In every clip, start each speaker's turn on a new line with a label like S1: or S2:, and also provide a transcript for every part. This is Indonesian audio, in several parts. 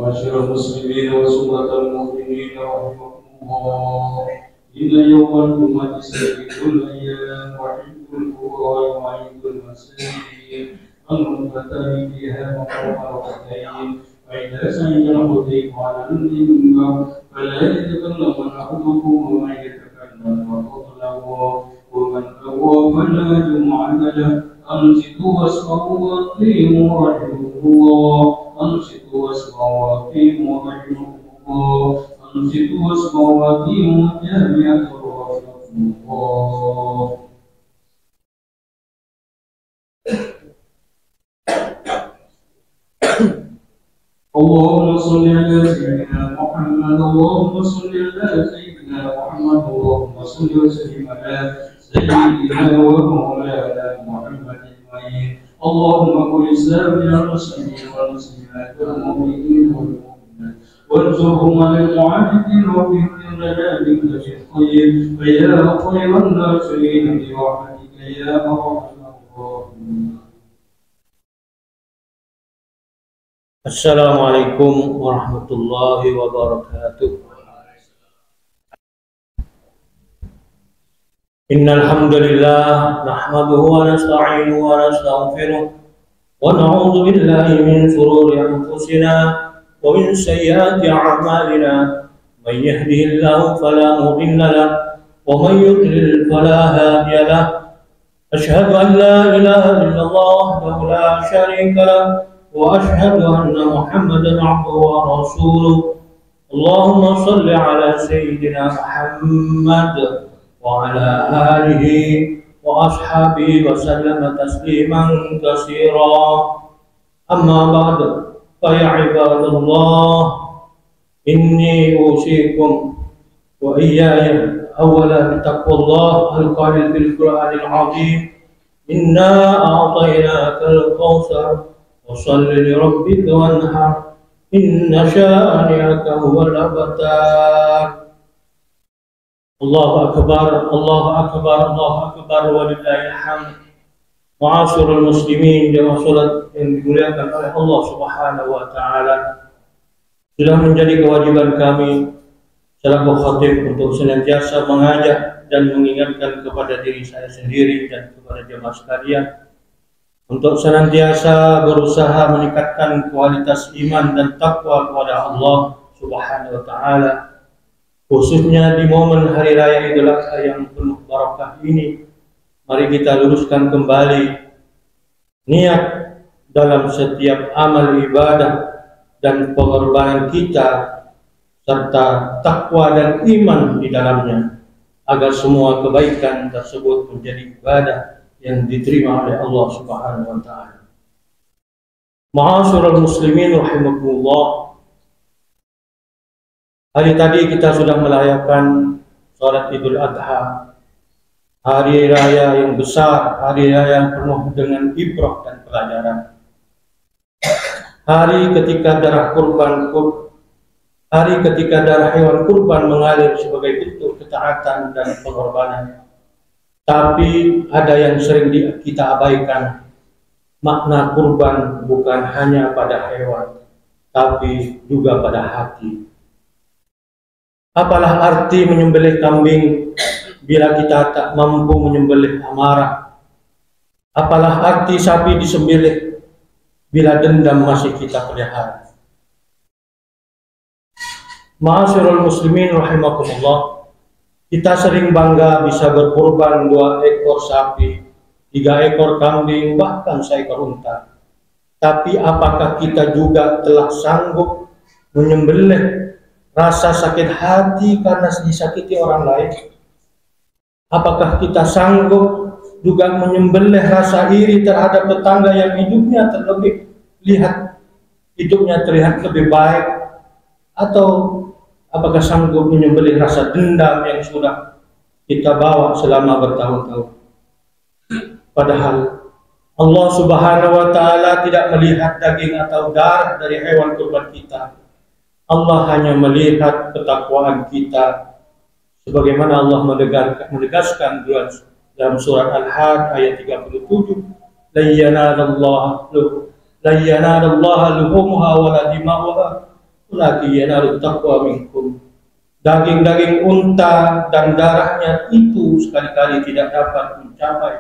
S1: معاشر المسلمين وسورة المؤمنين رحمكم الله. إن يوم الجمعة سيد الأيام وعيد الفقراء وعيد المساكين المنفتن فيها مقام ركعتين. فإذا سجد الخطيب على المنبر فلا يتكلم أحدكم ومن يتكلم فضله ومن هو فلا جمعة له. أنصتوا واسمعوا وأطيعوا رحمه الله. أنصتوا واسمعوا وأطيعوا رحمه الله. أنصتوا واسمعوا وأطيعوا جامعة رحمه الله. اللهم صل على سيدنا محمد. اللهم صل على سيدنا محمد. اللهم صل وسلم على سيدنا ومولانا محمد أجمعين. اللهم كن الإسلام للمسلمين والمسلمات والمؤمنين والمؤمنات وانصرهم على المعاهدين وفيهم لنا بك الخير فيا خير الناصرين برحمتك يا أرحم الراحمين.
S2: Assalamualaikum warahmatullahi wabarakatuh. Innal hamdalillah nahmaduhu wa nasta'inuhu wa nastaghfiruh wa na'udzu billahi min shururi anfusina wa min sayyiati a'malina. May yahdihillahu fala mudilla lahu wa may yudlil fala hadiya lahu. Ashhadu an la ilaha illallah wahdahu la syarika lahu وأشهد أن محمدا عبده ورسوله. اللهم صل على سيدنا محمد وعلى آله وأصحابه وسلم تسليما كثيرا. أما بعد فيا عباد الله إني أوصيكم وإياي أولا بتقوى الله القائل في القرآن العظيم إنا أعطيناك الكوثر وصل لربك وانحر إن شانئك هو الأبتر. الله أكبر الله أكبر الله أكبر walillahil hamd. Ma'asyiral muslimin, jamaah salat yang dimuliakan oleh Allah Subhanahu wa taala. Sudah menjadi kewajiban kami selaku khatib untuk senantiasa mengajak dan mengingatkan kepada diri saya sendiri dan kepada jamaah sekalian untuk senantiasa berusaha meningkatkan kualitas iman dan takwa kepada Allah Subhanahu wa taala, khususnya di momen hari raya Idul Adha yang penuh barakah ini. Mari kita luruskan kembali niat dalam setiap amal ibadah dan pengorbanan kita serta takwa dan iman di dalamnya, agar semua kebaikan tersebut menjadi ibadah yang diterima oleh Allah Subhanahu wa taala. Ma'asyiral muslimin rahimakumullah. Hari tadi kita sudah merayakan salat Idul Adha, hari raya yang besar, hari raya yang penuh dengan ibrah dan pelajaran. Hari ketika darah hewan kurban mengalir sebagai bentuk ketaatan dan pengorbanan. Tapi ada yang sering kita abaikan. Makna kurban bukan hanya pada hewan, tapi juga pada hati. Apalah arti menyembelih kambing bila kita tak mampu menyembelih amarah? Apalah arti sapi disembelih bila dendam masih kita pelihara? Ma'asyiral muslimin rahimakumullah. Kita sering bangga bisa berkurban 2 ekor sapi, 3 ekor kambing, bahkan seekor unta. Tapi apakah kita juga telah sanggup menyembelih rasa sakit hati karena disakiti orang lain? Apakah kita sanggup juga menyembelih rasa iri terhadap tetangga yang hidupnya terlihat lebih baik? Atau apakah sanggup menyembelih rasa dendam yang sudah kita bawa selama bertahun-tahun? Padahal Allah Subhanahu wa taala tidak melihat daging atau darah dari hewan kurban kita. Allah hanya melihat ketakwaan kita. Sebagaimana Allah menegaskan dalam surat Al-Hajj ayat 37, la yanalallaha luhumuha wa la dima'uha lagi yanalut taqwa minkum. Daging-daging unta dan darahnya itu sekali-kali tidak dapat mencapai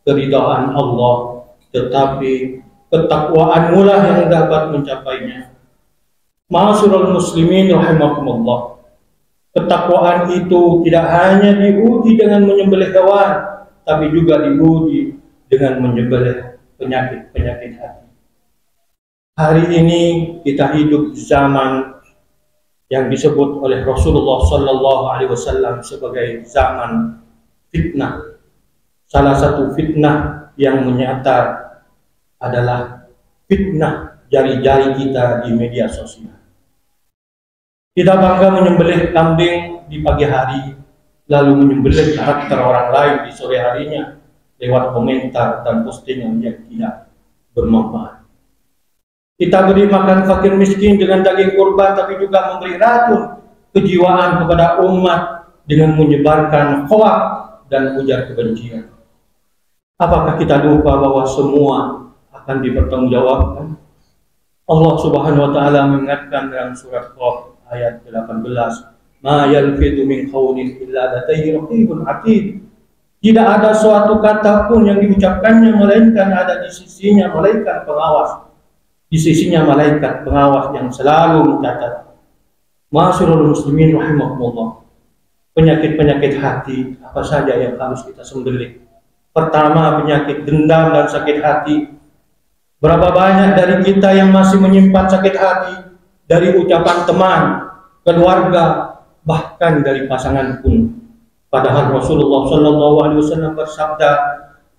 S2: keridhaan Allah, tetapi ketakwaan mula yang dapat mencapainya. Ma'asyiral muslimin rahimakumullah. Ketakwaan itu tidak hanya diuji dengan menyembelih hewan, tapi juga diuji dengan menyembelih penyakit-penyakit hati. Hari ini kita hidup di zaman yang disebut oleh Rasulullah Sallallahu Alaihi Wasallam sebagai zaman fitnah. Salah satu fitnah yang menyata adalah fitnah jari-jari kita di media sosial. Kita bangga menyembelih kambing di pagi hari, lalu menyembelih karakter orang lain di sore harinya lewat komentar dan postingan yang tidak bermanfaat. Kita beri makan fakir miskin dengan daging kurban, tapi juga memberi racun kejiwaan kepada umat dengan menyebarkan hoak dan ujar kebencian. Apakah kita lupa bahwa semua akan dipertanggungjawabkan? Allah Subhanahu wa taala mengingatkan dalam surat Qaf ayat 18, "Ma yalfidu min qawlin illa ladayhi raqibun atid." Tidak ada suatu kata pun yang diucapkannya melainkan ada di sisinya malaikat pengawas. Di sisinya malaikat pengawas yang selalu mencatat. Ma'asyiral muslimin rahimakumullah. Penyakit-penyakit hati apa saja yang harus kita sembelih? Pertama, penyakit dendam dan sakit hati. Berapa banyak dari kita yang masih menyimpan sakit hati dari ucapan teman, keluarga, bahkan dari pasangan pun. Padahal Rasulullah Sallallahu Alaihi Wasallam bersabda,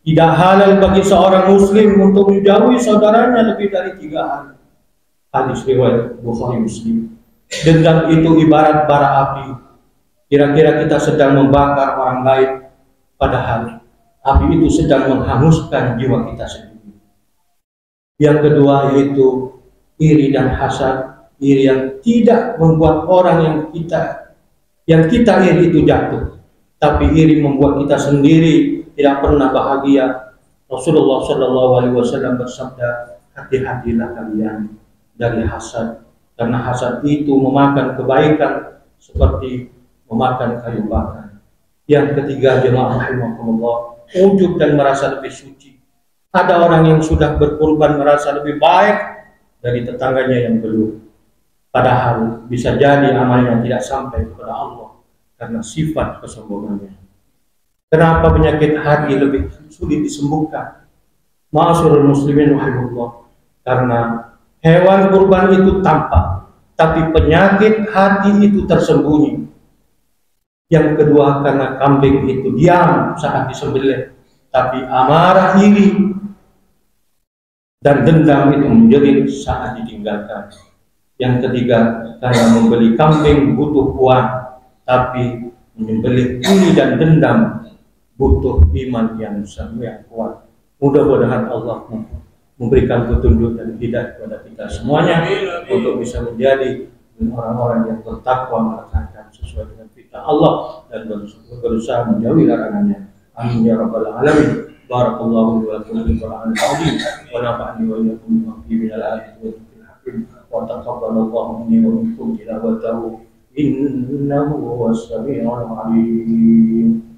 S2: tidak halal bagi seorang muslim untuk menjauhi saudaranya lebih dari 3 hari. Hadis riwayat Bukhari Muslim. Dendam itu ibarat bara api. Kira-kira kita sedang membakar orang lain, padahal api itu sedang menghanguskan jiwa kita sendiri. Yang kedua yaitu iri dan hasad. Iri yang tidak membuat orang yang kita iri itu jatuh, tapi iri membuat kita sendiri tidak pernah bahagia. Rasulullah Shallallahu Alaihi Wasallam bersabda, hati-hatilah kalian dari hasad, karena hasad itu memakan kebaikan seperti memakan kayu bakar. Yang ketiga, jemaah rahimakumullah, ujub dan merasa lebih suci. Ada orang yang sudah berkorban merasa lebih baik dari tetangganya yang belum. Padahal bisa jadi amalnya tidak sampai kepada Allah karena sifat kesombongannya. Kenapa penyakit hati lebih sulit disembuhkan? Ma'asyiral muslimin rahimahullah. Karena hewan kurban itu tampak, tapi penyakit hati itu tersembunyi. Yang kedua, karena kambing itu diam saat disembelih, tapi amarah, iri dan dendam itu menjerit saat ditinggalkan. Yang ketiga, karena membeli kambing butuh uang, tapi menyembelih iri dan dendam butuh iman yang sangat kuat. Mudah-mudahan Allah memberikan petunjuk dan hidayah kepada kita semuanya untuk bisa menjadi orang-orang yang bertakwa, melaksanakan sesuai dengan perintah Allah dan berusaha menjauhi larangannya. Amin ya rabbal alamin. Barakallahu wa lakum fil Qur'anil azim wa nafa'ani wa iyyakum bima fihi minal ayati wa dzikril hakim wa taqabbalallahu minni wa minkum tilawatahu innahu huwas samiul alim.